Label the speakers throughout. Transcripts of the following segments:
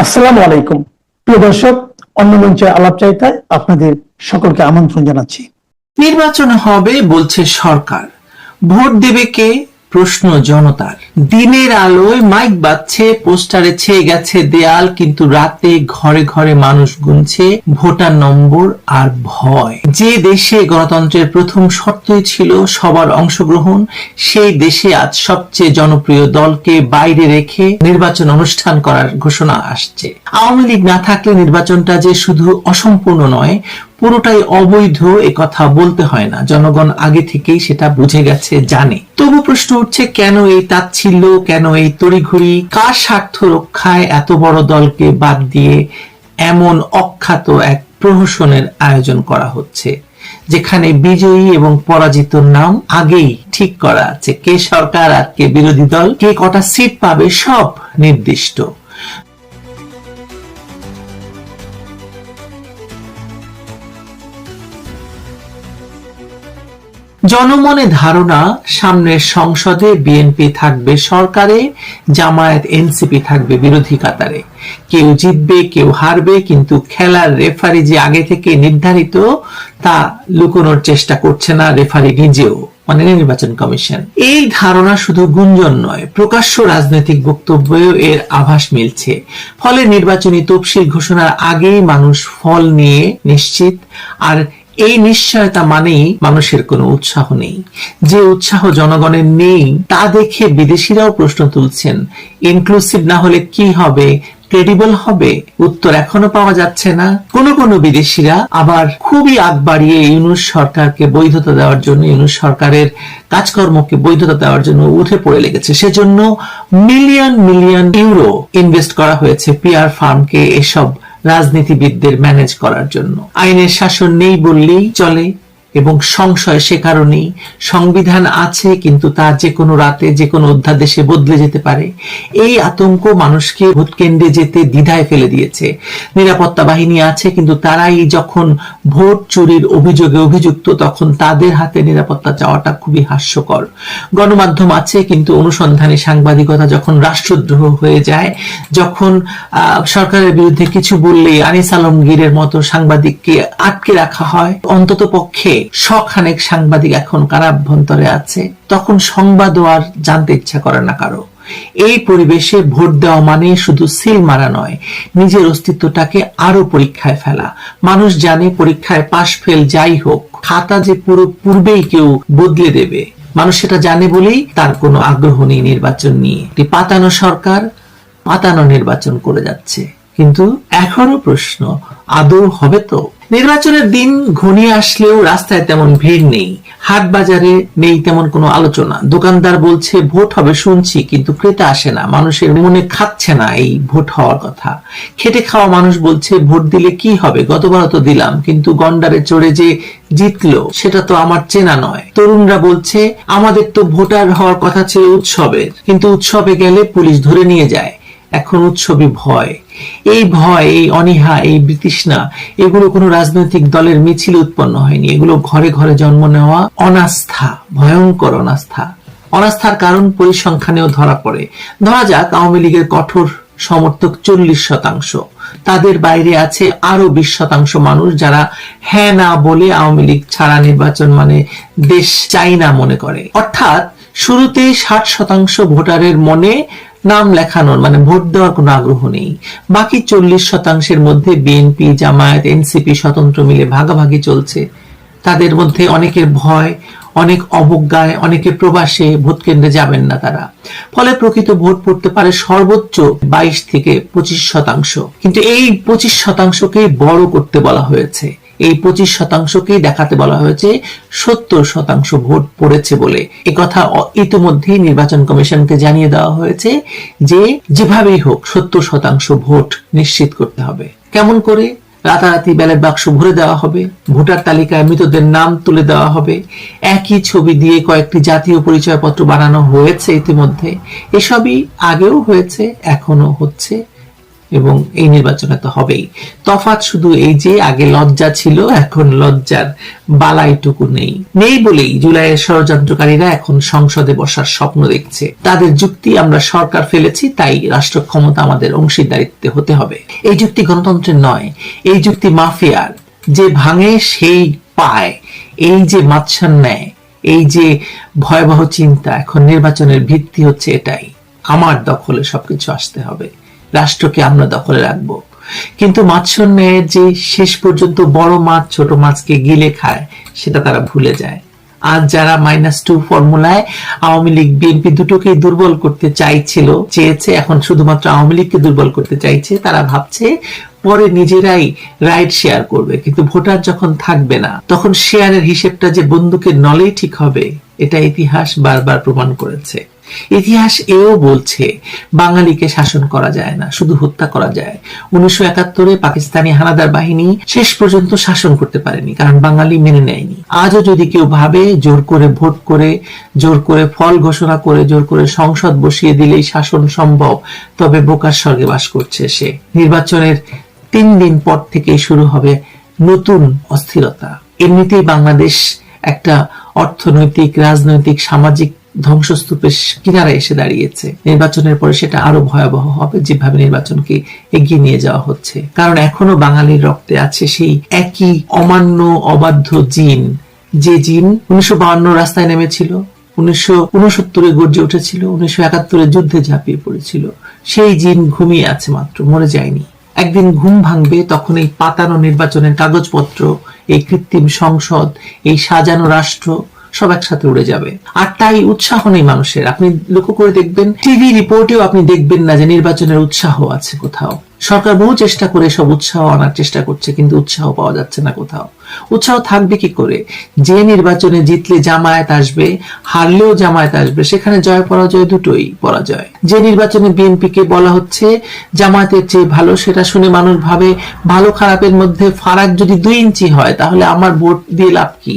Speaker 1: আসসালামু আলাইকুম প্রিয় দর্শক, অন্য মঞ্চে আলাপ চাইতায় আপনাদের সকলকে আমন্ত্রণ জানাচ্ছি।
Speaker 2: নির্বাচন হবে বলছে সরকার, ভোট দেবে কে? প্রশ্ন জনতার। দিনের আলোয় মাইক বাজছে, পোস্টারে ছেয়ে গেছে দেয়াল, কিন্তু রাতে ঘরে ঘরে মানুষ গুনছে ভোটার নম্বর আর ভয়। যে দেশে গণতন্ত্রের প্রথম শর্তই ছিল সবার অংশগ্রহণ, সেই দেশে আজ সবচেয়ে জনপ্রিয় দলকে বাইরে রেখে নির্বাচন অনুষ্ঠান করার ঘোষণা আসছে। আওয়ামী লীগ না থাকলে নির্বাচনটা যে শুধু অসম্পূর্ণ নয়, পুরোটাই অবৈধ, কথা বলতে হয় না। জনগণ আগে থেকেই সেটা বুঝে গেছে, জানে। তবু প্রশ্ন উঠছে, কেন এই তাচ্ছিল্য, কেন এই তড়িঘড়ি? কার স্বার্থ রক্ষায় এত বড় দলকে বাদ দিয়ে এমন অখ্যাত এক প্রহসনের আয়োজন করা হচ্ছে, যেখানে বিজয়ী এবং পরাজিতর নাম আগেই ঠিক করা আছে? কে সরকার আর কে বিরোধী দল, কে কটা সিট পাবে, সব নির্দিষ্ট। জনমনে ধারণা, সামনের সংসদে বিএনপি থাকবে সরকারে, জামায়াত এনসিপি থাকবে বিরোধী কাতারে। কেউ জিতবে, কেউ হারবে, কিন্তু খেলার রেফারি যে আগে থেকে নির্ধারিত, তা লুকোনোর চেষ্টা করছে না রেফারি নিজেও, মানে নির্বাচন কমিশন। এই ধারণা শুধু গুঞ্জন নয়, প্রকাশ্য রাজনৈতিক বক্তব্যেও এর আভাস মিলছে। ফলে নির্বাচনী তফসিল ঘোষণার আগেই মানুষ ফল নিয়ে নিশ্চিত, আর এই নিশ্চয়তা মানেই মানুষের কোনো উৎসাহ নেই। যে উৎসাহ জনগণের নেই, তা দেখে বিদেশিরাও প্রশ্ন তুলছেন, ইনক্লুসিভ না হলে কি হবে, ক্রেডিবল হবে? উত্তর এখনো পাওয়া যাচ্ছে না। কোন বিদেশিরা আবার খুবই আগ বাড়িয়ে ইউনূস সরকারকে বৈধতা দেওয়ার জন্য, ইউনূস সরকারের কাজকর্মকে বৈধতা দেওয়ার জন্য উঠে পড়ে লেগেছে। সেজন্য মিলিয়ন মিলিয়ন ইউরো ইনভেস্ট করা হয়েছে পিআর ফার্মকে এসব রাজনীতিবিদদের ম্যানেজ করার জন্য। আইনের শাসন নেই বললেই চলে, এবং সংশয় সে কারণেই। সংবিধান আছে, কিন্তু তা যে কোনো রাতে যে কোনো অধ্যাদেশে বদলে যেতে পারে। এই আতঙ্ক মানুষকে ভোট কেন্দ্রে যেতে দ্বিধায় ফেলে দিয়েছে। নিরাপত্তা বাহিনী আছে, কিন্তু তারাই যখন ভোট চুরির অভিযোগে অভিযুক্ত, তখন তাদের হাতে নিরাপত্তা চাওয়াটা খুবই হাস্যকর। গণমাধ্যম আছে, কিন্তু অনুসন্ধানী সাংবাদিকতা যখন রাষ্ট্রদ্রোহ হয়ে যায়, যখন সরকারের বিরুদ্ধে কিছু বললেই আনিস আলমগীরের মতো সাংবাদিককে আটকে রাখা হয়, অন্তত পক্ষে শখানেক সাংবাদিক এখন কারাভ্যন্তরে আছে, তখন সংবাদও আর জানতে ইচ্ছা করে না কারো। এই পরিবেশে ভোট দেওয়া মানে শুধু সিল মারা নয়, নিজের অস্তিত্বটাকে আরো পরীক্ষায় ফেলা। মানুষ জানে পরীক্ষায় পাশ ফেল যাই হোক, খাতা যে পুরো পূর্বেই কেউ বদলে দেবে, মানুষ সেটা জানে বলেই তার কোনো আগ্রহ নেই নির্বাচন নিয়ে। পাতানো সরকার পাতানো নির্বাচন করে যাচ্ছে, কিন্তু এখনো প্রশ্ন, আদৌ হবে তো? নির্বাচনের দিন ঘনিয়ে আসলেও রাস্তায় তেমন ভিড় নেই, হাট বাজারে নেই তেমন কোনো আলোচনা। দোকানদার বলছে ভোট হবে শুনছি, কিন্তু ক্রেতা আসে না, মানুষের মনে খাচ্ছে না এই ভোট হওয়ার কথা। খেটে খাওয়া মানুষ বলছে ভোট দিলে কি হবে, গতবার তো দিলাম, কিন্তু গন্ডারে চড়ে যে জিতলো সেটা তো আমার চেনা নয়। তরুণরা বলছে আমাদের তো ভোটার হওয়ার কথা ছিল উৎসবের, কিন্তু উৎসবে গেলে পুলিশ ধরে নিয়ে যায়। এখন উৎসবই ভয়। এই ভয়, এই অনীহা, এই বিতৃষ্ণা, এগুলো কোনো রাজনৈতিক দলের মিছিল উৎপন্ন হয়নি। এগুলো ঘরে ঘরে জন্ম নেওয়া অনাস্থা, ভয়ঙ্কর অনাস্থা। অনাস্থার কারণ পরিসংখ্যানেও ধরা পড়ে। ধরা যাক আওয়ামী লীগের কঠোর সমর্থক 40%, তাদের বাইরে আছে আরো 20% মানুষ, যারা হ্যাঁ না বলে আওয়ামী লীগ ছাড়া নির্বাচন মানে দেশ চাই না মনে করে। অর্থাৎ শুরুতে 60% ভোটারের মনে নাম লেখানোর মানে ভোট দেওয়ার কোনো আগ্রহ নেই। বাকি 40%-এর মধ্যে বিএনপি, জামায়াত, এনসিপি স্বতন্ত্র মিলে ভাগাভাগি চলছে। তাদের মধ্যে অনেকের ভয়, অনেক অবজ্ঞায়, অনেকে প্রবাসে, ভোট কেন্দ্রে যাবেন না তারা। ফলে প্রকৃত ভোট পড়তে পারে সর্বোচ্চ 22 থেকে 25%। কিন্তু এই 25%কেই বড় করতে বলা হয়েছে, এই 25%কেই দেখাতে বলা হয়েছে 70% ভোট পড়েছে বলে। একথা ইতিমধ্যেই নির্বাচন কমিশনকে জানিয়ে দেওয়া হয়েছে যে যেভাবেই হোক 70% ভোট নিশ্চিত করতে হবে। কেমন করে? রাতারাতি ব্যালট বাক্স ভরে দেওয়া হবে, ভোটার তালিকায় মৃতদের নাম তুলে দেওয়া হবে, একই ছবি দিয়ে কয়েকটি জাতীয় পরিচয়পত্র বানানো হয়েছে ইতিমধ্যে। এসবই আগেও হয়েছে, এখনো হচ্ছে। এবং এই নির্বাচনে তো হবেই। তফাৎ শুধু এই যে আগে লজ্জা ছিল, এখন লজ্জার বালাইটুকু নেই। নেই বলেই জুলাইয়ের ষড়যন্ত্রকারীরা এখন সংসদে বসার স্বপ্ন দেখছে। তাদের যুক্তি, আমরা সরকার ফেলেছি তাই রাষ্ট্র ক্ষমতা আমাদের অংশীদারিত্বে হতে হবে। এই যুক্তি গণতন্ত্রের নয়, এই যুক্তি মাফিয়ার। যে ভাঙে সেই পায়। এই যে মাৎসান নেয়, এই যে ভয়াবহ চিন্তা, এখন নির্বাচনের ভিত্তি হচ্ছে এটাই, আমার দখলে সবকিছু আসতে হবে, রাষ্ট্রকে আমরা দখলে রাখবো। কিন্তু মাৎসন্যায়ের যে শেষ পর্যন্ত বড় মাছ ছোট মাছকে গিলে খায়, সেটা তারা ভুলে যায়। আজ যারা -2 ফর্মুলায় আওয়ামী লীগ বিএনপি দুটোকেই দুর্বল করতে চেয়েছে, এখন শুধুমাত্র আওয়ামী লীগকে দুর্বল করতে চাইছে। তারা ভাবছে পরে নিজেরাই রাইট শেয়ার করবে, কিন্তু ভোটার যখন থাকবে না, তখন শেয়ারের হিসেবটা যে বন্দুকের নলেই ঠিক হবে, এটা ইতিহাস বারবার প্রমাণ করেছে। ইতিহাস এও বলছে বাঙালিকে শাসন করা যায় না, শুধু হত্যা করা যায়। 1971-এ পাকিস্তানি হানাদার বাহিনী শেষ পর্যন্ত শাসন করতে পারেনি, কারণ বাঙালি মেনে নেয়নি। আজও যদি কেউ ভাবে জোর করে ভোট করে, জোর করে ফল ঘোষণা করে, জোর করে সংসদ বসিয়ে দিলেই শাসন সম্ভব, তবে বোকার স্বর্গে বাস করছে সে। নির্বাচনের 3 দিন পর থেকেই শুরু হবে নতুন অস্থিরতা। এমনিতেই বাংলাদেশ একটা অর্থনৈতিক, রাজনৈতিক, সামাজিক ধ্বংসস্তূপের কিনারে এসে দাঁড়িয়েছে। নির্বাচনের পরে সেটা আরো ভয়াবহ হবে, যেভাবে নির্বাচনকে এগিয়ে নিয়ে যাওয়া হচ্ছে। কারণ এখনো বাঙালির রক্তে আছে সেই একই অমান্য, অবাধ্য জিন, যে জিন 1952 রাস্তায় নেমেছিল, 1969-এ গর্জে উঠেছিল, 1971-এ যুদ্ধে ঝাঁপিয়ে পড়েছিল। সেই জিন ঘুমিয়ে আছে মাত্র, মরে যায়নি। একদিন ঘুম ভাঙবে, তখন এই পাতানো নির্বাচনের কাগজপত্র, এই কৃত্রিম সংসদ, এই সাজানো রাষ্ট্র সব একসাথে উড়ে যাবে। আর তাই উৎসাহ নেই মানুষের। আপনি লক্ষ্য করে দেখবেন, টিভি রিপোর্টেও আপনি দেখবেন না যে নির্বাচনের উৎসাহ আছে কোথাও। সরকার বহু চেষ্টা করে সব উৎসাহ আনার চেষ্টা করছে, কিন্তু উৎসাহ পাওয়া যাচ্ছে না কোথাও। উৎসাহ থাকবে কি করে? যে নির্বাচনে জিতলে জামায়াত আসবে, হারলেও জামায়াত আসবে, সেখানে জয় পরাজয় দুটোই পরাজয়। যে নির্বাচনে বিএনপিকে বলা হচ্ছে জামায়াতের চেয়ে ভালো, সেটা শুনে মানুষ ভাবে ভালো খারাপের মধ্যে ফারাক যদি 2 ইঞ্চি হয়, তাহলে আমার ভোট দিয়ে লাভ কি?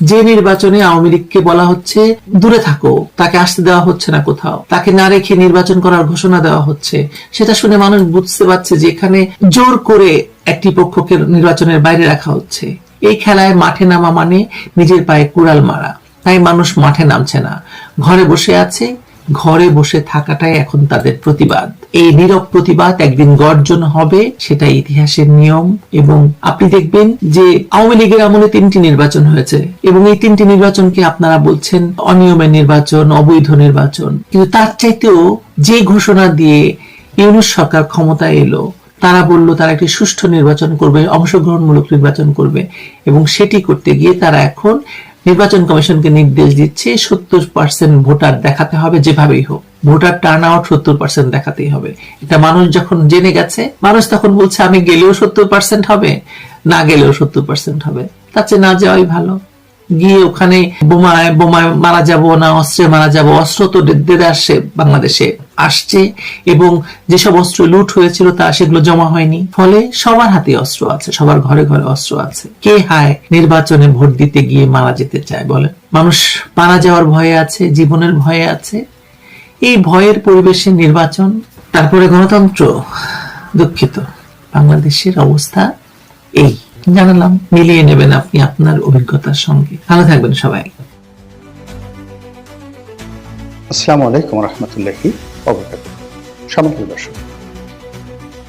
Speaker 2: যে নির্বাচনে আওয়ামী লীগকে বলা হচ্ছে দূরে থাকো, তাকে আসতে দেওয়া হচ্ছে না কোথাও, তাকে না রেখে নির্বাচন করার ঘোষণা দেওয়া হচ্ছে, সেটা শুনে মানুষ বুঝতে পারছে যে এখানে জোর করে একটি পক্ষকে নির্বাচনের বাইরে রাখা হচ্ছে। এই খেলায় মাঠে নামা মানে নিজের পায়ে কুড়াল মারা। তাই মানুষ মাঠে নামছে না, ঘরে বসে আছে। ঘরে বসে থাকাটাই এখন তাদের প্রতিবাদ। এই নীরব প্রতিবাদ একদিন গর্জন হবে, সেটা ইতিহাসের নিয়ম। এবং আপনি দেখবেন যে আওয়ামী লীগের আমলে 3টি নির্বাচন হয়েছে, এবং এই 3টি নির্বাচনকে আপনারা বলছেন অনিয়মের নির্বাচন, অবৈধ নির্বাচন। কিন্তু তার চাইতেও যে ঘোষণা দিয়ে ইউনূস সরকার ক্ষমতায় এলো, তারা বলল তারা একটি সুষ্ঠু নির্বাচন করবে, অংশগ্রহণমূলক নির্বাচন করবে, এবং সেটি করতে গিয়ে তারা এখন নির্বাচন কমিশনকে নির্দেশ দিচ্ছে 70% ভোটার দেখাতে হবে, যেভাবেই হোক ভোটার টার্ন আউট 70% দেখাতেই হবে। এটা মানুষ যখন জেনে গেছে, মানুষ তখন বলছে আমি গেলেও 70% হবে, না গেলেও 70% হবে, তার চেয়ে না যাওয়াই ভালো। গিয়ে ওখানে বোমায় মারা যাব না অস্ত্রে মারা যাব। অস্ত্র তো দেদারসে বাংলাদেশে আসছে, এবং যেসব অস্ত্র লুট হয়েছিল তা সেগুলো জমা হয়নি। ফলে সবার হাতে অস্ত্র আছে, সবার ঘরে ঘরে অস্ত্র আছে। কে হায় নির্বাচনে ভোট দিতে গিয়ে মারা যেতে চায় বলেন? মানুষ মারা যাওয়ার ভয়ে আছে, জীবনের ভয়ে আছে। এই ভয়ের পরিবেশে নির্বাচন, তারপরে গণতন্ত্র। দুঃখিত, বাংলাদেশের অবস্থা এই। জানালাম, মিলিয়ে নেবেন আপনি আপনার অভিজ্ঞতার সঙ্গে। ভালো থাকবেন সবাই।
Speaker 3: আসসালামু আলাইকুম রহমতুল্লাহি সম্মানিত দর্শক,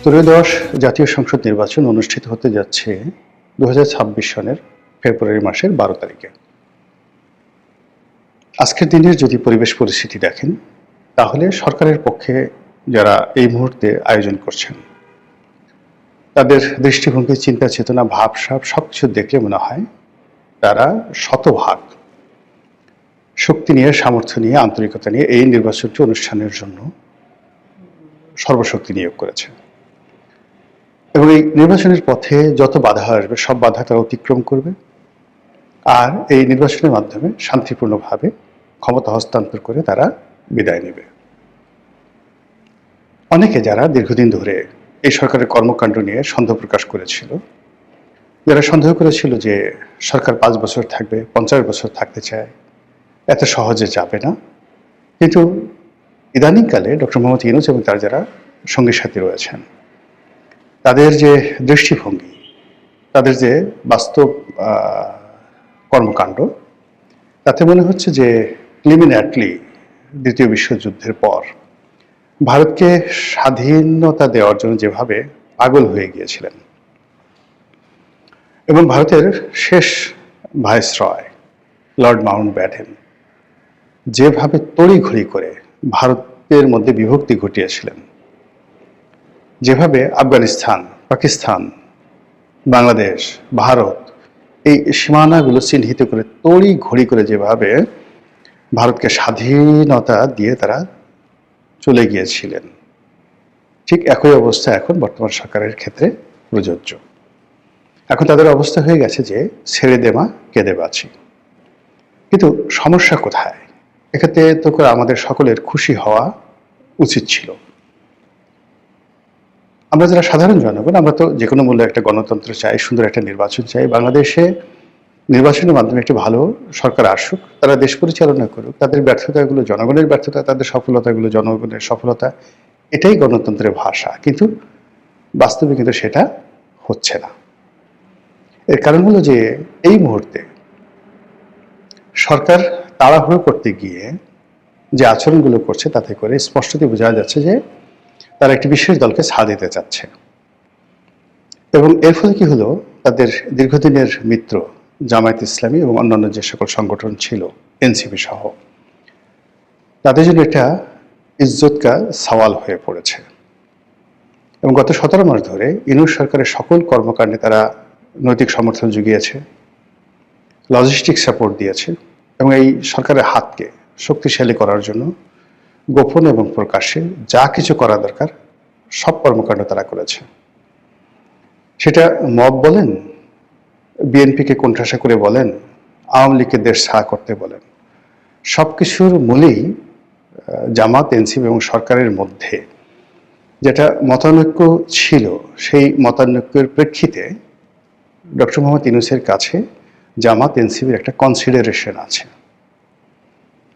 Speaker 3: ত্রয়োদশ জাতীয় সংসদ নির্বাচন অনুষ্ঠিত হতে যাচ্ছে 2026 সনের ফেব্রুয়ারি মাসের 12 তারিখে। আজকের দিনের যদি পরিবেশ পরিস্থিতি দেখেন, তাহলে সরকারের পক্ষে যারা এই মুহূর্তে আয়োজন করছেন, তাদের দৃষ্টিভঙ্গি, চিন্তা চেতনা, ভাবসাব সবকিছু দেখলে মনে হয় তারা শতভাগ শক্তি নিয়ে, সামর্থ্য নিয়ে, আন্তরিকতা নিয়ে এই নির্বাচনটি অনুষ্ঠানের জন্য সর্বশক্তি নিয়োগ করেছে। এবং এই নির্বাচনের পথে যত বাধা আসবে, সব বাধা তারা অতিক্রম করবে, আর এই নির্বাচনের মাধ্যমে শান্তিপূর্ণভাবে ক্ষমতা হস্তান্তর করে তারা বিদায় নেবে। অনেকে যারা দীর্ঘদিন ধরে এই সরকারের কর্মকাণ্ড নিয়ে সন্দেহ প্রকাশ করেছিল, যারা সন্দেহ করেছিল যে সরকার 5 বছর থাকবে, 50 বছর থাকতে চায়, এত সহজে যাবে না, কিন্তু ইদানিংকালে ডক্টর মোহাম্মদ ইউনূস এবং তার যারা সঙ্গী সাথী রয়েছেন, তাদের যে দৃষ্টিভঙ্গি, তাদের যে বাস্তব কর্মকাণ্ড, তাতে মনে হচ্ছে যে ইমিডিয়েটলি দ্বিতীয় বিশ্বযুদ্ধের পর ভারতকে স্বাধীনতা দেওয়ার জন্য যেভাবে পাগল হয়ে গিয়েছিলেন এবং ভারতের শেষ ভাইসরয় লর্ড মাউন্টব্যাটেন যেভাবে তড়িঘড়ি করে ভারতের মধ্যে বিভক্তি ঘটিয়েছিলেন, যেভাবে আফগানিস্তান, পাকিস্তান, বাংলাদেশ, ভারত এই সীমানাগুলো চিহ্নিত করে তড়িঘড়ি করে যেভাবে ভারতকে স্বাধীনতা দিয়ে তারা চলে গিয়েছিলেন, ঠিক একই অবস্থা এখন বর্তমান সরকারের ক্ষেত্রে প্রযোজ্য। এখন তাদের অবস্থা হয়ে গেছে যে ছেড়ে দে মা কেঁদে বাঁচি। কিন্তু সমস্যা কোথায়? এক্ষেত্রে তো করে আমাদের সকলের খুশি হওয়া উচিত ছিল। আমরা যারা সাধারণ জনগণ, আমরা তো যে কোনো মূল্যে একটা গণতন্ত্র চাই, সুন্দর একটা নির্বাচন চাই, বাংলাদেশে নির্বাচনের মাধ্যমে একটি ভালো সরকার আসুক, তারা দেশ পরিচালনা করুক, তাদের ব্যর্থতাগুলো জনগণের ব্যর্থতা, তাদের সফলতাগুলো জনগণের সফলতা, এটাই গণতন্ত্রের ভাষা। কিন্তু বাস্তবে কিন্তু সেটা হচ্ছে না। এর কারণ হলো যে এই মুহূর্তে সরকার তাড়াহুড়ো করতে গিয়ে যে আচরণগুলো করছে, তাতে করে স্পষ্টতই বোঝা যাচ্ছে যে তারা একটি বিশেষ দলকে ছাড় দিতে চাচ্ছে। এবং এর ফলে কি হলো, তাদের দীর্ঘদিনের মিত্র জামায়াত ইসলামী এবং অন্যান্য যে সকল সংগঠন ছিল এনসিপি সহ, তাদের জন্য একটা ইজ্জত কা সওয়াল হয়ে পড়েছে। এবং গত 17 মাস ধরে ইউনূস সরকারের সকল কর্মকাণ্ডে তারা নৈতিক সমর্থন জুগিয়েছে, লজিস্টিক সাপোর্ট দিয়েছে এবং এই সরকারের হাতকে শক্তিশালী করার জন্য গোপন এবং প্রকাশ্যে যা কিছু করা দরকার সব কর্মকাণ্ড তারা করেছে। সেটা মব বলেন, বিএনপিকে কোণঠাসা করে বলেন, আওয়ামী লীগকে দেশ ছাড়া করতে বলেন, সবকিছুর মূলেই জামাত, এনসিপি এবং সরকারের মধ্যে যেটা মতানৈক্য ছিল, সেই মতানৈক্যের প্রেক্ষিতে ডক্টর মোহাম্মদ ইউনূসের কাছে জামাত এনসিপির একটা কনসিডারেশন আছে,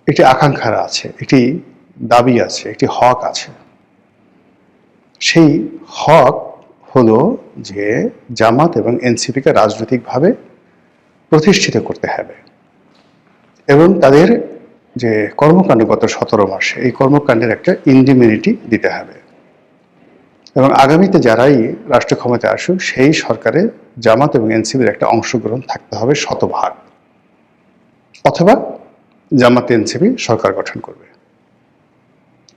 Speaker 3: একটি আকাঙ্ক্ষা আছে, একটি দাবি আছে, একটি হক আছে। সেই হক হলো যে জামাত এবং এনসিপিকে রাজনৈতিকভাবে প্রতিষ্ঠিত করতে হবে এবং তাদের যে কর্মকাণ্ড গত 17 মাসে, এই কর্মকাণ্ডের একটা ইন্ডিমিনিটি দিতে হবে এবং আগামীতে যারাই রাষ্ট্র ক্ষমতায় আসুক, সেই সরকারে জামাত এবং এনসিপির একটা অংশগ্রহণ থাকতে হবে শতভাগ, অথবা জামাত এনসিপি সরকার গঠন করবে।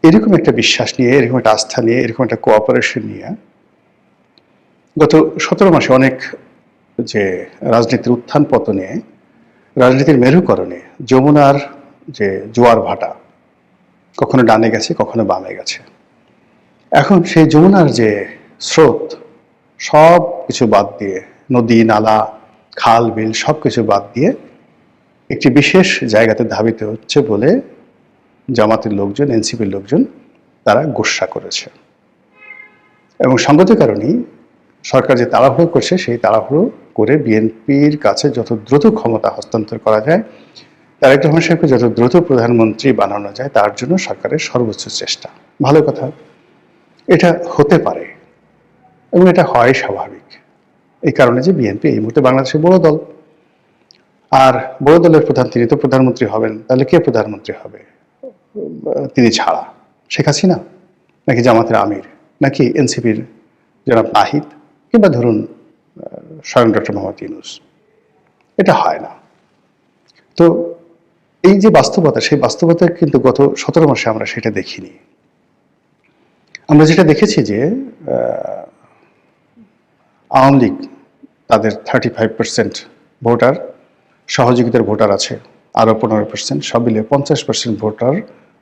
Speaker 3: এরকম একটা বিশ্বাস নিয়ে, এরকম একটা আস্থা নিয়ে, এরকম একটা কোঅপারেশন নিয়ে গত 17 মাসে অনেক যে রাজনীতির উত্থান পতনে, রাজনীতির মেরুকরণে যমুনার যে জোয়ার ভাটা কখনো ডানে গেছে, কখনো বামে গেছে, এখন সেই যমুনার যে স্রোত সব কিছু বাদ দিয়ে, নদী নালা খাল বিল সব কিছু বাদ দিয়ে একটি বিশেষ জায়গাতে ধাবিত হচ্ছে বলে জামাতের লোকজন, এনসিপির লোকজন তারা গোস্বা করেছে। এবং সঙ্গত কারণেই সরকার যে তাড়াহুড়ো করছে, সেই তাড়াহুড়ো করে বিএনপির কাছে যত দ্রুত ক্ষমতা হস্তান্তর করা যায়, তারেক রহমান সাহেবকে যত দ্রুত প্রধানমন্ত্রী বানানো যায়, তার জন্য সরকারের সর্বোচ্চ চেষ্টা। ভালো কথা, এটা হতে পারে এবং এটা হয় স্বাভাবিক, এই কারণে যে বিএনপি এই মুহূর্তে বাংলাদেশের বড় দল, আর বড় দলের প্রধান তিনি তো প্রধানমন্ত্রী হবেন। তাহলে কে প্রধানমন্ত্রী হবে তিনি ছাড়া? শেখ হাসিনা, নাকি জামাতের আমির, নাকি এনসিপির জনাব নাহিদ, কিংবা ধরুন স্বয়ং ডক্টর মোহাম্মদ ইউনূস? এটা হয় না। তো এই যে বাস্তবতা, সেই বাস্তবতা কিন্তু গত 17 মাসে আমরা সেটা দেখিনি। আমরা যেটা দেখেছি যে আওয়ামী লীগ তাদের 35% ভোটার, সহযোগিতার ভোটার আছে আরও 15%, সব মিলিয়ে 50% ভোটার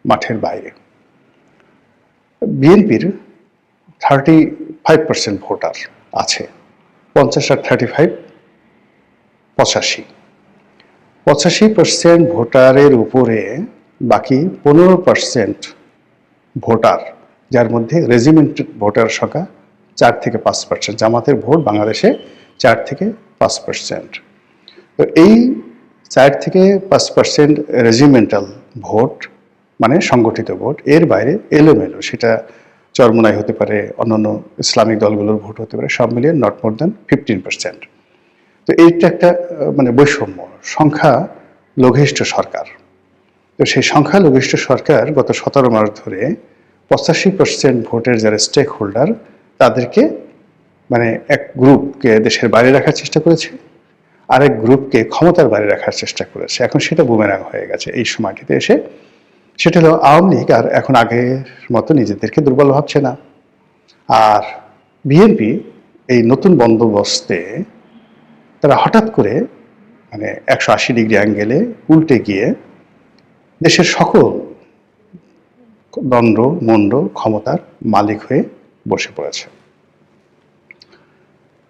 Speaker 3: মাঠের বাইরে। বিএনপির 35% ভোটার আছে, 50 আর 35 85% ভোটারের উপরে বাকি 15% ভোটার, যার মধ্যে রেজিমেন্টেড ভোটার সংখ্যা 4 থেকে 5%। জামাতের ভোট বাংলাদেশে 4 থেকে 5%। তো এই 4 থেকে 5% রেজিমেন্টাল ভোট মানে সংগঠিত ভোট, এর বাইরে এলোমেলো, সেটা চরমোনাই হতে পারে, অন্যান্য ইসলামিক দলগুলোর ভোট হতে পারে, সব মিলিয়ে নট মোর দ্যান 15%। তো এইটা একটা মানে বৈষম্য, সংখ্যা লঘিষ্ঠ সরকার। তো সেই সংখ্যা লঘিষ্ঠ সরকার গত 17 মাস ধরে 85% ভোটের যারা স্টেক হোল্ডার তাদেরকে মানে এক গ্রুপকে দেশের বাইরে রাখার চেষ্টা করেছে, আরেক গ্রুপকে ক্ষমতার বাইরে রাখার চেষ্টা করেছে। এখন সেটা বুমেরাং হয়ে গেছে এই সময়টিতে এসে। সেটা হলো আওয়ামী লীগ আর এখন আগের মতো নিজেদেরকে দুর্বল ভাবছে না, আর বিএনপি এই নতুন বন্দোবস্তে তারা হঠাৎ করে মানে 180 ডিগ্রি অ্যাঙ্গেলে উল্টে গিয়ে দেশের সকল দণ্ড মণ্ড ক্ষমতার মালিক হয়ে বসে পড়েছে।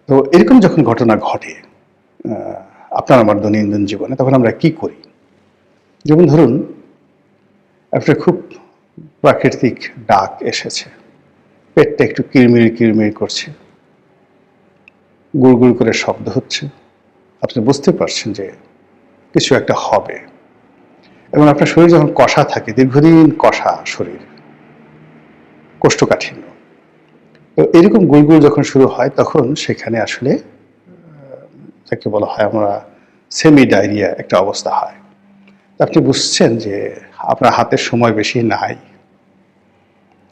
Speaker 3: তো এরকম যখন ঘটনা ঘটে আপনার আমার দৈনন্দিন জীবনে, তখন আমরা কি করি? যেমন ধরুন একটা খুব প্রাকৃতিক ডাক এসেছে, পেটটা একটু কিরমির কিরমির করছে, গুড়গুড় করে শব্দ হচ্ছে, আপনি বুঝতে পারছেন যে কিছু একটা হবে। এবং আপনার শরীর যখন কষা থাকে, দীর্ঘদিন কষা শরীর, কোষ্ঠকাঠিন্য, তো এরকম গুড়গুড় যখন শুরু হয় তখন সেখানে আসলে যাকে বলা হয় আমরা সেমি ডায়রিয়া একটা অবস্থা হয়। আপনি বুঝছেন যে আপনার হাতের সময় বেশি নাই,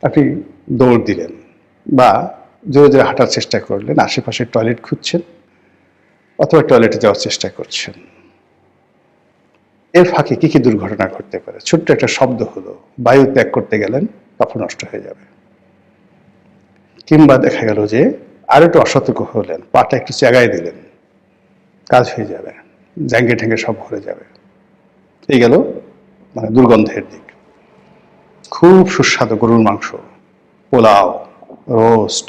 Speaker 3: আপনি দৌড় দিলেন বা জোরে জোরে হাঁটার চেষ্টা করলেন, আশেপাশে টয়লেট খুঁজছেন অথবা টয়লেটে যাওয়ার চেষ্টা করছেন। এর ফাঁকে কি কি দুর্ঘটনা ঘটতে পারে? ছোট্ট একটা শব্দ হলো, বায়ু ত্যাগ করতে গেলেন, কাপড় নষ্ট হয়ে যাবে। কিংবা দেখা গেল যে আরো একটু অসতর্ক হলেন, পাটা একটু চাগায় দিলেন, কাজ হয়ে যাবে, জ্যাঙ্গে ঠ্যাঙ্গে সব ভরে যাবে। এই গেল মানে দুর্গন্ধের দিক। খুব সুস্বাদু গরুর মাংস, পোলাও, রোস্ট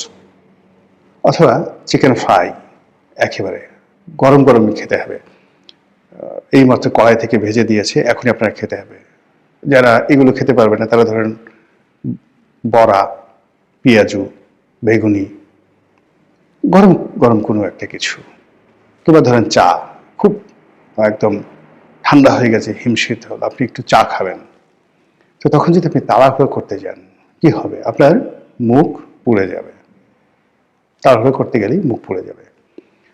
Speaker 3: অথবা চিকেন ফ্রাই একেবারে গরম গরম খেতে হবে, এই মাত্র কড়াই থেকে ভেজে দিয়েছে, এখনই আপনারা খেতে হবে। যারা এগুলো খেতে পারবে না তারা ধরেন বড়া, পেঁয়াজু, বেগুনি, গরম গরম কোনো একটা কিছু, কিংবা ধরেন চা খুব একদম ঠান্ডা হয়ে গেছে, হিমশীত হল, আপনি একটু চা খাবেন। তো তখন যদি আপনি তাড়াহুড়ো করতে যান কি হবে? আপনার মুখ পুড়ে যাবে, তাড়াহুড়ো করতে গেলেই মুখ পুড়ে যাবে।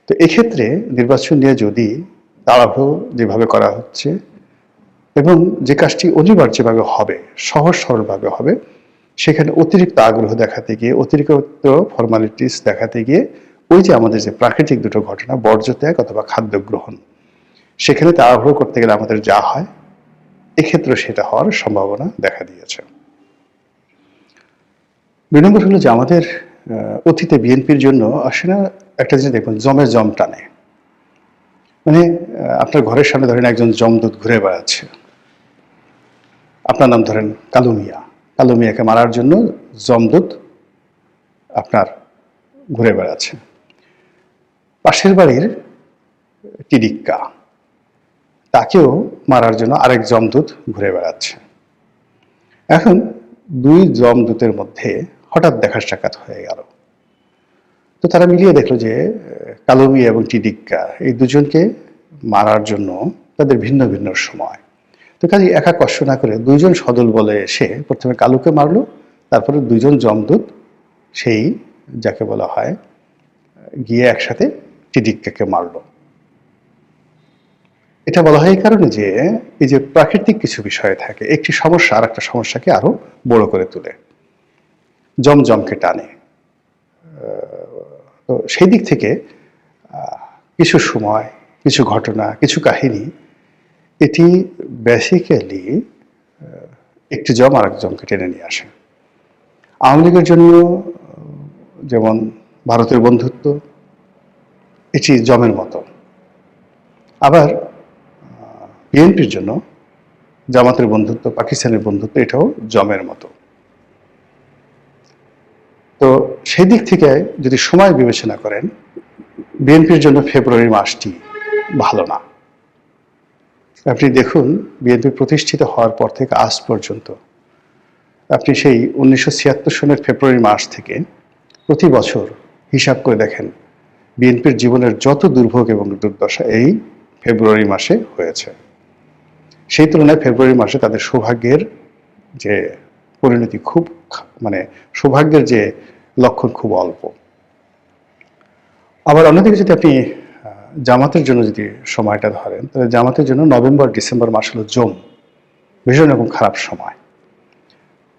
Speaker 3: তো এক্ষেত্রে নির্বাচন নিয়ে যদি তাড়াহুড়ো যেভাবে করা হচ্ছে এবং যে কাজটি অনিবার্যভাবে হবে, সহজ সরলভাবে হবে, সেখানে অতিরিক্ত আগ্রহ দেখাতে গিয়ে, অতিরিক্ত ফর্মালিটিস দেখাতে গিয়ে ওই যে আমাদের যে প্রাকৃতিক দুটো ঘটনা, বর্জ্য ত্যাগ অথবা খাদ্য গ্রহণ, সেখানে তাড়াহুড়ো করতে গেলে আমাদের যা হয়, এক্ষেত্রে সেটা হওয়ার সম্ভাবনা দেখা দিয়েছে। 2 নম্বর হলো যে আমাদের অতীতে বিএনপির জন্য আসলে একটা জিনিস দেখুন, জমের জম টানে। মানে আপনার ঘরের সামনে ধরেন একজন জমদূত ঘুরে বেড়াচ্ছে, আপনার নাম ধরেন কালু মিয়া, কালু মিয়াকে মারার জন্য জমদূত আপনার ঘুরে বেড়াচ্ছে। পাশের বাড়ির টিডিক্কা, তাকেও মারার জন্য আরেক জমদূত ঘুরে বেড়াচ্ছে। এখন 2 জমদূতের মধ্যে হঠাৎ দেখা সাক্ষাৎ হয়ে গেল। তো তারা মিলিয়ে দেখলো যে কালু মিয়া এবং টিডিক্কা এই দুজনকে মারার জন্য তাদের ভিন্ন ভিন্ন সময়। তো কাজে একা কষ্ট না করে 2 জন সদল বলে এসে প্রথমে কালুকে মারলো, তারপরে 2 জন জমদূত সেই যাকে বলা হয় গিয়ে একসাথে টিডিক্কাকে মারলো। এটা বলা হয় এই কারণে যে এই যে প্রাকৃতিক কিছু বিষয় থাকে, একটি সমস্যা আর একটা সমস্যাকে আরো বড় করে তোলে, জমজমকে টানে। তো সেই দিক থেকে কিছু সময়, কিছু ঘটনা, কিছু কাহিনী, এটি বেসিক্যালি একটি জম আর এক জমকে টেনে নিয়ে আসে। আওয়ামী লীগের জন্য যেমন ভারতের বন্ধুত্ব, এটি জমের মতো, আবার বিএনপির জন্য জামাতের বন্ধুত্ব, পাকিস্তানের বন্ধুত্ব, এটাও জমের মতো। তো সেই দিক থেকে যদি সময় বিবেচনা করেন, বিএনপির জন্য ফেব্রুয়ারি মাসটি ভালো না। আপনি দেখুন বিএনপি প্রতিষ্ঠিত হওয়ার পর থেকে আজ পর্যন্ত আপনি সেই 1976 সনের ফেব্রুয়ারি মাস থেকে প্রতি বছর হিসাব করে দেখেন, বিএনপির জীবনের যত দুর্ভোগ এবং দুর্দশা এই ফেব্রুয়ারি মাসে হয়েছে। সেই তুলনায় ফেব্রুয়ারি মাসে তাদের সৌভাগ্যের যে পরিণতি খুব মানে সৌভাগ্যের যে লক্ষণ খুব অল্প। আবার অন্যদিকে যদি আপনি জামাতের জন্য যদি সময়টা ধরেন, তাহলে জামাতের জন্য নভেম্বর ডিসেম্বর মাস হলো ভীষণ রকম খারাপ সময়।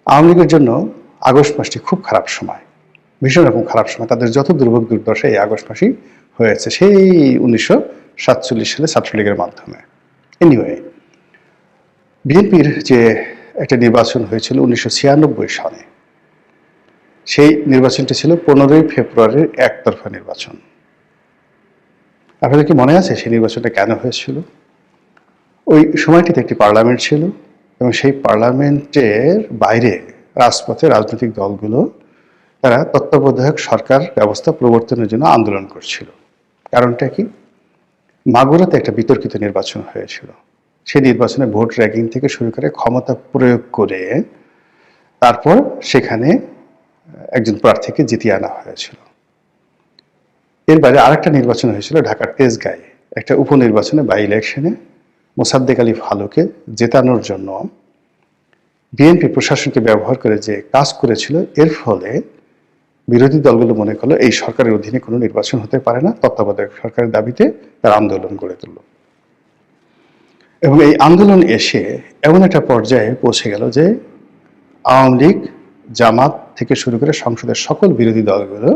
Speaker 3: আওয়ামী লীগের জন্য আগস্ট মাসটি খুব খারাপ সময়, ভীষণ রকম খারাপ সময়। তাদের যত দুর্ভোগ দুর্দশা এই আগস্ট মাসেই হয়েছে, সেই 1947 সালে ছাত্রলীগের মাধ্যমে। এনিওয়ে, বিএনপির যে একটা নির্বাচন হয়েছিল 1996 সালে, সেই নির্বাচনটি ছিল 15 ফেব্রুয়ারির একতরফা নির্বাচন। আপনাদের কি মনে আছে সেই নির্বাচনটা কেন হয়েছিল? ওই সময়টিতে একটি পার্লামেন্ট ছিল এবং সেই পার্লামেন্টের বাইরে রাজপথে রাজনৈতিক দলগুলো তারা তত্ত্বাবধায়ক সরকার ব্যবস্থা প্রবর্তনের জন্য আন্দোলন করছিল। কারণটা কি? মাগুরাতে একটা বিতর্কিত নির্বাচন হয়েছিল। সেই নির্বাচনে ভোট র্যাগিং থেকে শুরু করে ক্ষমতা প্রয়োগ করে তারপর সেখানে একজন প্রার্থীকে জিতিয়ে আনা হয়েছিল। এর বাইরে আরেকটা নির্বাচন হয়েছিল ঢাকার তেজগাঁয়ে, একটা উপনির্বাচনে বাই ইলেকশনে মোসাদ্দেক আলী ফালুকে জেতানোর জন্য বিএনপি প্রশাসনকে ব্যবহার করে যে কাজ করেছিল, এর ফলে বিরোধী দলগুলো মনে করলো এই সরকারের অধীনে কোনো নির্বাচন হতে পারে না, তত্ত্বাবধায়ক সরকারের দাবিতে তারা আন্দোলন গড়ে তুলল। এবং এই আন্দোলন এসে এমন একটা পর্যায়ে পৌঁছে গেল যে আওয়ামী লীগ, জামাত থেকে শুরু করে সংসদের সকল বিরোধী দলগুলো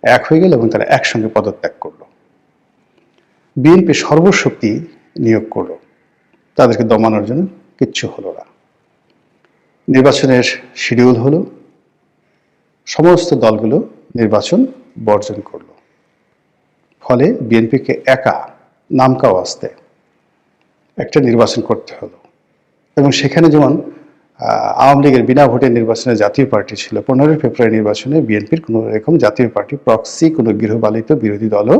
Speaker 3: এক হয়ে গেল এবং তারা একসঙ্গে পদত্যাগ করলো। বিএনপি সর্বশক্তি নিয়োগ করলো, তাদেরকে দমানোর জন্য কিচ্ছু হলো না। নির্বাচনের শিডিউল হলো, সমস্ত দলগুলো নির্বাচন বর্জন করলো। ফলে বিএনপিকে একা নামকা ওয়াস্তে একটা নির্বাচন করতে হলো। এবং সেখানে যেমন আওয়ামী লীগের বিনা ভোটে নির্বাচনে জাতীয় পার্টি ছিল, 15 ফেব্রুয়ারি নির্বাচনে বিএনপির কোনো এরকম জাতীয় পার্টি প্রক্সি কোনো গৃহপালিত বিরোধী দলও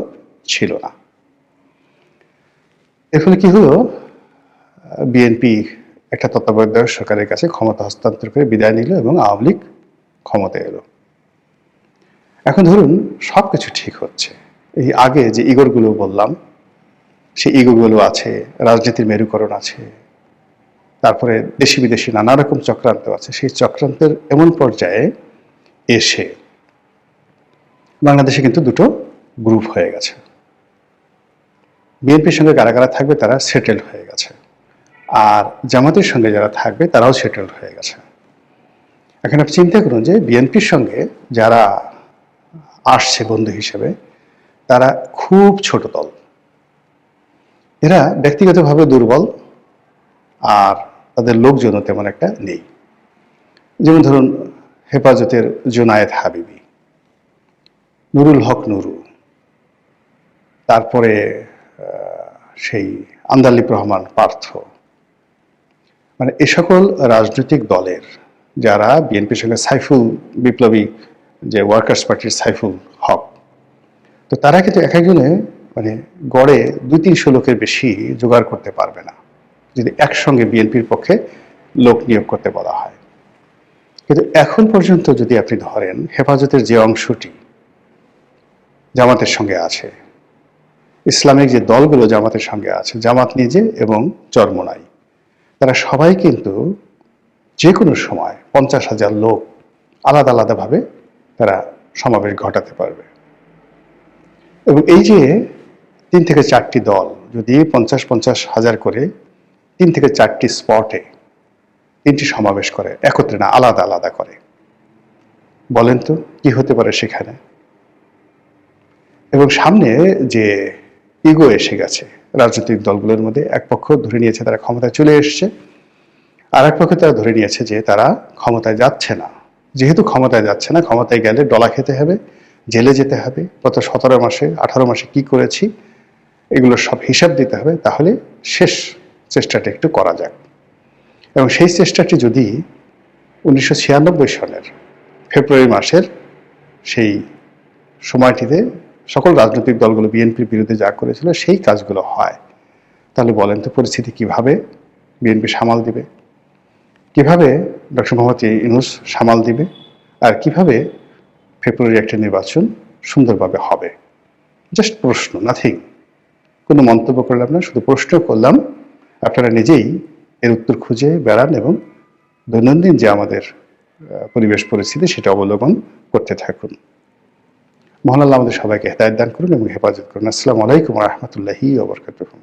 Speaker 3: ছিল না। এর ফলে কি হলো? বিএনপি একটা তত্ত্বাবধায়ক সরকারের কাছে ক্ষমতা হস্তান্তর করে বিদায় নিল এবং আওয়ামী লীগ ক্ষমতায় এলো। এখন ধরুন সবকিছু ঠিক হচ্ছে, এই আগে যে ইগোরগুলো বললাম সেই ইগোগুলো আছে, রাজনীতির মেরুকরণ আছে, তারপরে দেশি বিদেশি নানা রকম চক্রান্ত আছে। সেই চক্রান্তের এমন পর্যায়ে এসে বাংলাদেশে কিন্তু দুটো গ্রুপ হয়ে গেছে। বিএনপির সঙ্গে কারা কারা থাকবে তারা সেটেলড হয়ে গেছে, আর জামাতের সঙ্গে যারা থাকবে তারাও সেটেলড হয়ে গেছে। এখন আপনি চিন্তা করুন যে বিএনপির সঙ্গে যারা আসছে বন্ধু হিসেবে তারা খুব ছোট দল, এরা ব্যক্তিগতভাবে দুর্বল আর তাদের লোকজনও তেমন একটা নেই। যেমন ধরুন হেফাজতের জুনায়েদ হাবিবি, নুরুল হক নুরু, তারপরে সেই আন্দালিব রহমান পার্থ, মানে এ সকল রাজনৈতিক দলের যারা বিএনপির সঙ্গে সাইফুল বিপ্লবী যে ওয়ার্কার্স পার্টির সাইফুল হক, তো তারা কিন্তু এক একজনে মানে গড়ে 200-300 লোকের বেশি জোগাড় করতে পারবে না যদি একসঙ্গে বিএনপির পক্ষে লোক নিয়োগ করতে বলা হয়। কিন্তু এখন পর্যন্ত যদি আপনি ধরেন হেফাজতের যে অংশটি জামাতের সঙ্গে আছে, ইসলামিক যে দলগুলো জামাতের সঙ্গে আছে, জামাত নিজে এবং চরমোনাই, তারা সবাই কিন্তু যে কোনো সময় 50,000 লোক আলাদা আলাদাভাবে তারা সমাবেশ ঘটাতে পারবে। এবং এই যে 3 থেকে 4টি দল যদি 50,000 করে 3 থেকে 4টি স্পটে 3টি সমাবেশ করে, একত্রে না আলাদা আলাদা করে, বলেন তো কি হতে পারে সেখানে? এবং সামনে যে ইগো এসে গেছে রাজনৈতিক দলগুলোর মধ্যে, এক পক্ষ ধরে নিয়েছে তারা ক্ষমতায় চলে এসছে, আর এক পক্ষ তারা ধরে নিয়েছে যে তারা ক্ষমতায় যাচ্ছে না। যেহেতু ক্ষমতায় যাচ্ছে না, ক্ষমতায় গেলে ডলা খেতে হবে, জেলে যেতে হবে, গত 17 মাসে 18 মাসে কি করেছি এগুলোর সব হিসাব দিতে হবে, তাহলে শেষ চেষ্টাটা একটু করা যাক। এবং সেই চেষ্টাটি যদি 1996 সালের ফেব্রুয়ারি মাসের সেই সময়টিতে সকল রাজনৈতিক দলগুলো বিএনপির বিরুদ্ধে যা করেছিল সেই কাজগুলো হয়, তাহলে বলেন তো পরিস্থিতি কিভাবে বিএনপি সামাল দিবে, কিভাবে ডক্টর মোহাম্মদ ইউনূস সামাল দিবে, আর কিভাবে ফেব্রুয়ারি একটা নির্বাচন সুন্দরভাবে হবে? জাস্ট প্রশ্ন, নাথিং। কোনো মন্তব্য করলাম না, শুধু প্রশ্ন করলাম। আপনারা নিজেই এর উত্তর খুঁজে বেড়ান এবং দৈনন্দিন যে আমাদের পরিবেশ পরিস্থিতি সেটা অবলোকন করতে থাকুন। মহান আল্লাহ আমাদের সবাইকে হেদায়েত দান করুন এবং হেফাজত করুন। আসসালামু আলাইকুম ওয়া রাহমাতুল্লাহি ওয়া বারাকাতুহু।